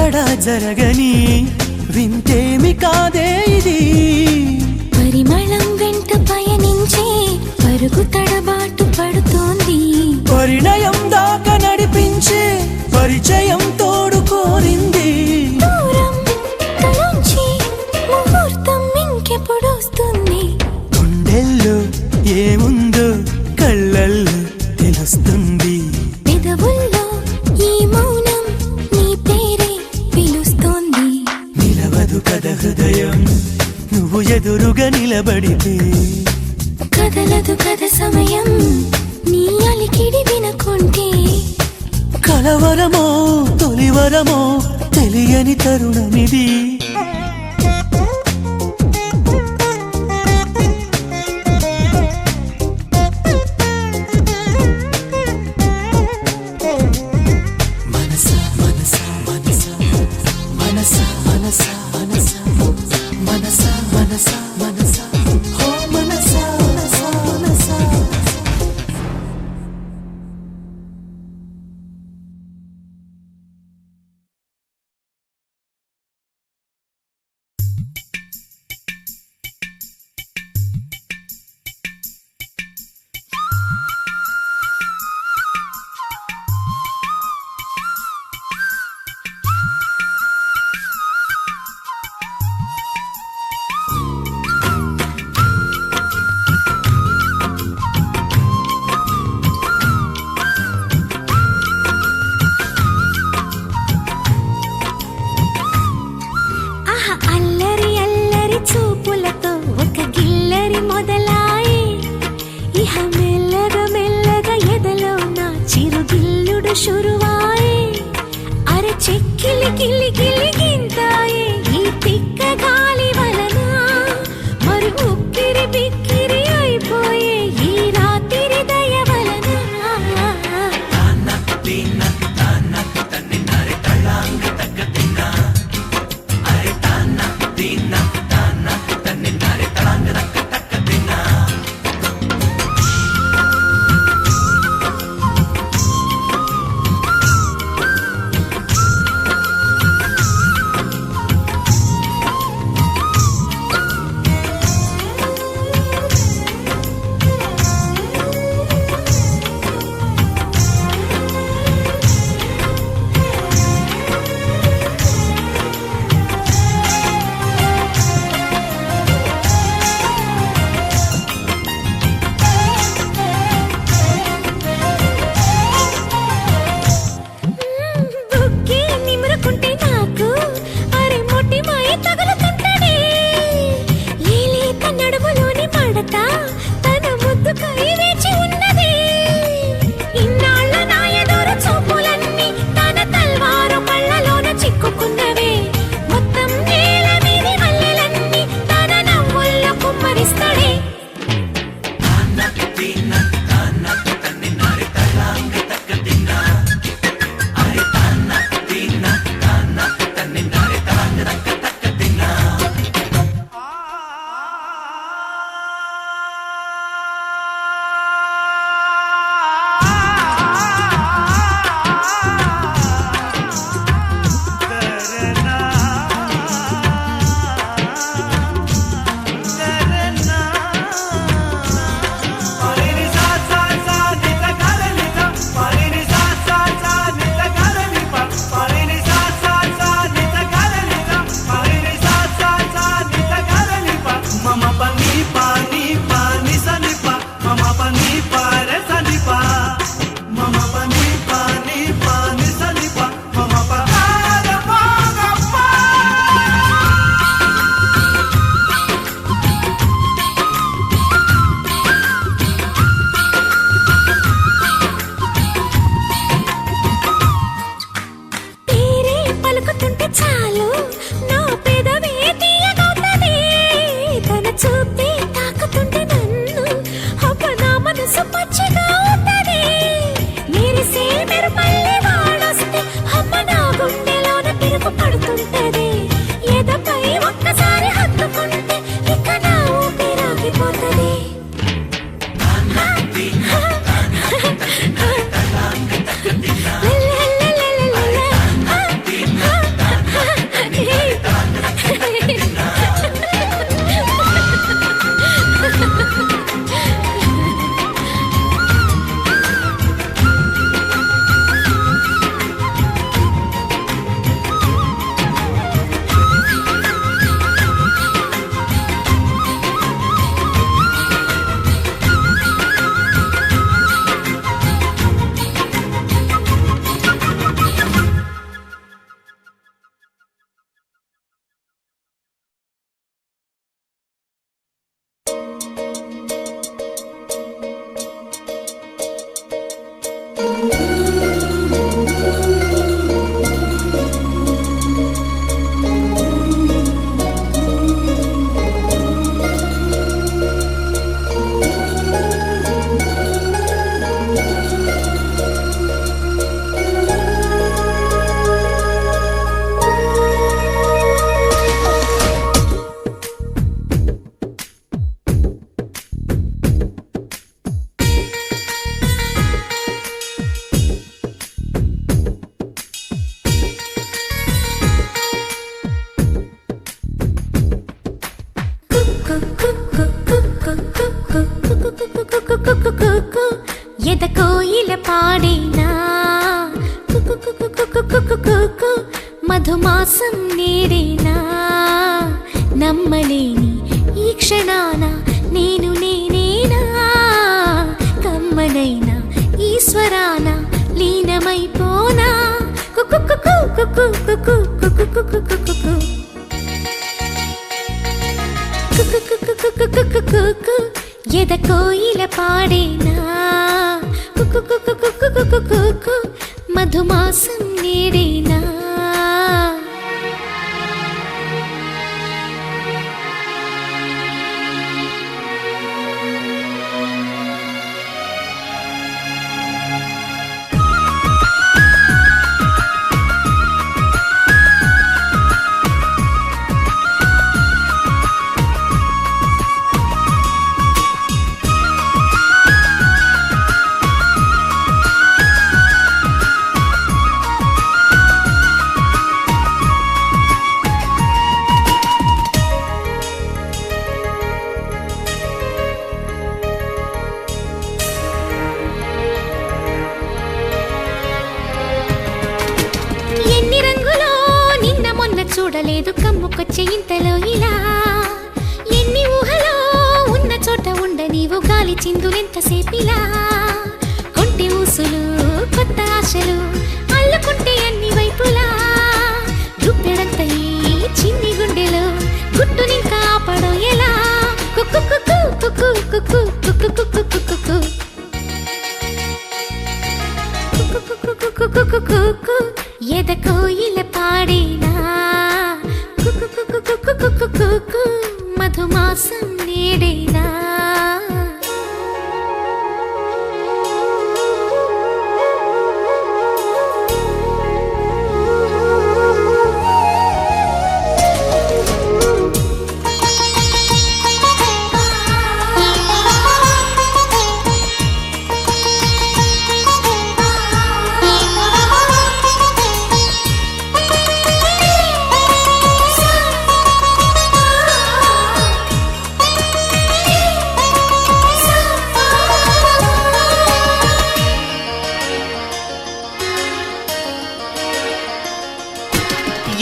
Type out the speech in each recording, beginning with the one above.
ఎక్కడా జరగని వింతేమి కాదే ఇది. పరిమళం వెంట పయనించే పరుగు తడబాటు పడుతోంది. పరిణయం దాకా నడిపించే పరిచయం తోడు కోరింది. దూరం తలంచి ముహూర్తం ఇంకెప్పుడొస్తుంది. గుండెల్లో ఏముందో కళ్ళల్లో తెలుస్తుంది. పెదవుల్లో ఈ మౌనం నీ పేరే పిలుస్తోంది. నిలవదు కథ హృదయం నువ్వు ఎదురుగా నిలబడితే. కదలదు కథ సమయం నీ అలికిడి వినకుంటే. కలవరమో తొలివరమో తెలియని తరుణమిది. మనసా మనసా మనసా మనసా మనసా మనసా మనసా మనసా మనసా ఓ మనసా మనసా మనసా. అల్లరి అల్లరి చూపులతో ఒక గిల్లరి మొదలాయి. ఇహ మెల్లగా మెల్లగా ఎదలో నా చిరుగిల్లుడు శురువాయి. అరె చెక్కిలి గిల్లి గిల్లి గింతాయి ఈ తిక్క గాలి వలన. మరి ఉక్కిరి బిక్కిరి అయిపోయే ఈ రాత్రి దయ వలన. ఎద కోయిల పాడేనా మధుమాసం నేడేనా నమ్మలేని ఈ క్షణాన నేను నేనేనా కమ్మనైనా ఈశ్వరాన లీనమైపోనా ఎద కోయిల పాడేనా మధుమాసం నేడేనా చూడలేదు కమ్ముకొచ్చే ఇంతలో ఇలా ఎన్ని ఊహలో ఉన్న చోట ఉండ నీవు గాలి చిందులెంతసేపిలా కొంటి ఊసులు కొత్త ఆశలు అల్లుకుంటే అన్ని వైపులా గుప్పెడంత ఈ చిన్ని గుండెలో గుట్టునింకా ఆపడం ఎలా ఎద కోయిల పాడేనా మధుమాసం నేడేనా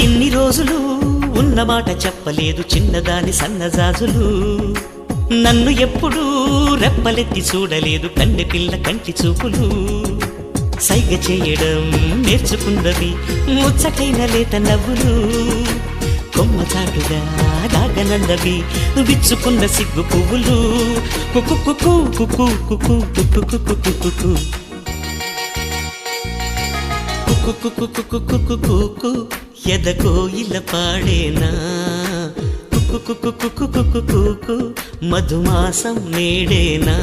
ఇన్ని రోజులు ఉన్నమాట చెప్పలేదు చిన్నదాని సన్నజాజులు నన్ను ఎప్పుడూ రెప్పలెత్తి చూడలేదు కన్నె పిల్ల కంటి చూపులు సైగ చేయడం నేర్చుకున్నవి ముచ్చటైన లేత నవ్వులు కొమ్మ చాటుగా దాగనందవి విచ్చుకున్న సిగ్గు పువ్వులు ఎద కోయిల పాడేనా మధుమాసం నేడేనా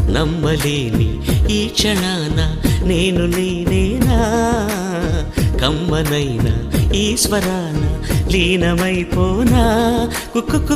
నమ్మలేని ఈ క్షణాన నేను నేనేనా కమ్మనైనా ఈశ్వరాన లీనమైపోనా కుక్కు